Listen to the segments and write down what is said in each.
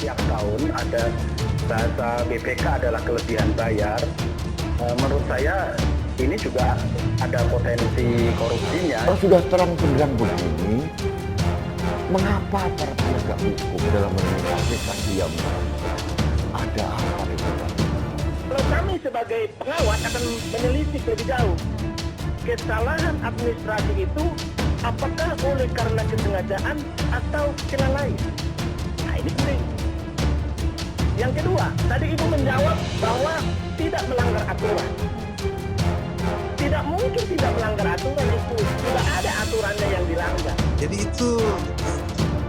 setiap tahun ada bahasa BPK adalah kelebihan bayar. Menurut saya ini juga ada potensi korupsinya. Kalau sudah terang benderang begini, mengapa para penegak hukum dalam menemukan aplikasi yang ada apa di dalam? Kalau kami sebagai pengawas akan menelisik lebih jauh. Kesalahan administrasi itu apakah oleh karena kesengajaan atau cara lain? Nah, ini penting. Yang kedua, tadi Ibu menjawab bahwa tidak melanggar aturan. Tidak mungkin tidak melanggar aturan itu. Tidak ada aturannya yang dilanggar. Jadi itu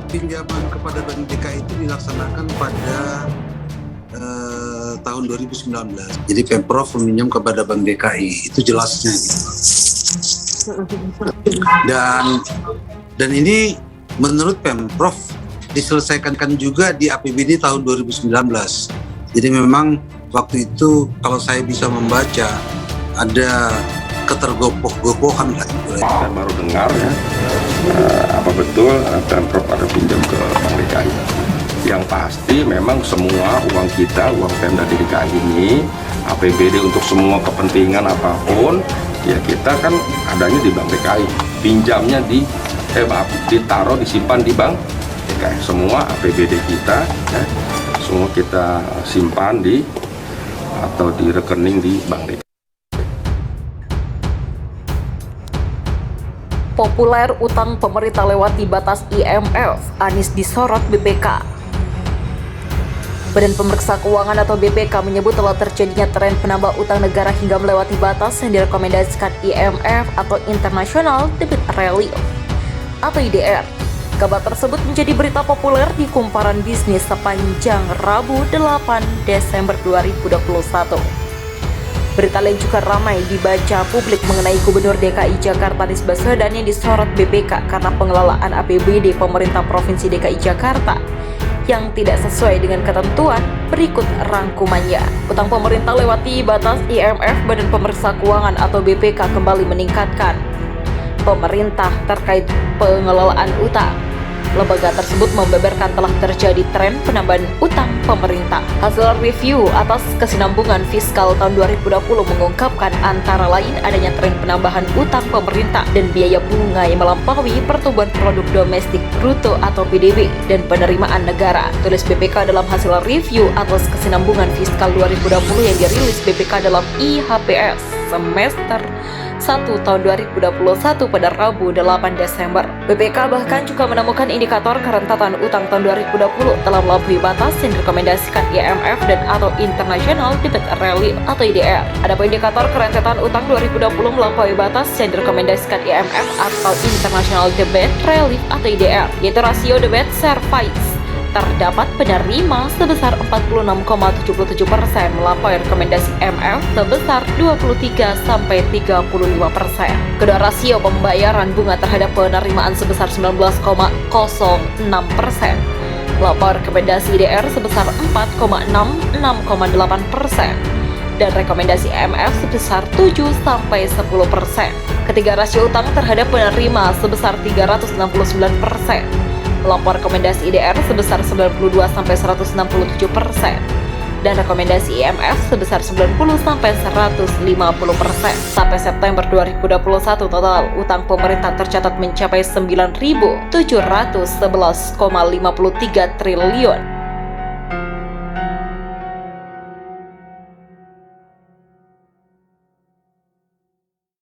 pinjaman kepada Bank DKI itu dilaksanakan pada tahun 2019. Jadi Pemprov meminjam kepada Bank DKI, itu jelasnya gitu. Dan ini menurut Pemprov diselesaikan juga di APBD tahun 2019. Jadi memang waktu itu kalau saya bisa membaca ada ketergopoh-gopohan lah. Saya baru dengar ya, apa betul Pemprov ada pinjam ke Bank DKI. Yang pasti memang semua uang kita, uang Pemda DKI ini, APBD untuk semua kepentingan apapun, ya kita kan adanya di Bank DKI. Pinjamnya ditaruh, disimpan di Bank DKI. Semua APBD kita, ya, semua kita simpan atau di rekening di Bank DKI. Populer utang pemerintah lewati batas IMF, Anies disorot BPK. Badan Pemeriksa Keuangan atau BPK menyebut telah terjadinya tren penambah utang negara hingga melewati batas yang direkomendasikan IMF atau International Debt Relief atau IDR. Kabar tersebut menjadi berita populer di kumparan bisnis sepanjang Rabu 8 Desember 2021. Berita lain juga ramai dibaca publik mengenai Gubernur DKI Jakarta Anies Baswedan yang disorot BPK karena pengelolaan APBD pemerintah Provinsi DKI Jakarta yang tidak sesuai dengan ketentuan. Berikut rangkumannya. Utang pemerintah lewati batas IMF. Badan Pemeriksa Keuangan atau BPK kembali meningkatkan pemerintah terkait pengelolaan utang. Lembaga tersebut membeberkan telah terjadi tren penambahan utang pemerintah. Hasil review atas kesinambungan fiskal tahun 2020 mengungkapkan antara lain adanya tren penambahan utang pemerintah dan biaya bunga yang melampaui pertumbuhan produk domestik bruto atau PDB dan penerimaan negara. Tulis BPK dalam hasil review atas kesinambungan fiskal 2020 yang dirilis BPK dalam IHPS semester 1 tahun 2021 pada Rabu 8 Desember. BPK bahkan juga menemukan indikator kerentatan utang tahun 2020 telah melampaui batas yang direkomendasikan IMF dan atau International Debt Relief atau IDR. Adapun indikator kerentatan utang 2020 melampaui batas yang direkomendasikan IMF atau International Debt Relief atau IDR, yaitu rasio debt service terdapat penerima sebesar 46,77% melampaui rekomendasi IMF sebesar 23-35%. Kedua rasio pembayaran bunga terhadap penerimaan sebesar 19,06% melampaui rekomendasi IDR sebesar 4,66,8% dan rekomendasi IMF sebesar 7-10%. Ketiga rasio utang terhadap penerima sebesar 369% melampaui rekomendasi IDR sebesar 92-167% dan rekomendasi IMF sebesar 90-150%. Sampai September 2021 total utang pemerintah tercatat mencapai 9.711,53 triliun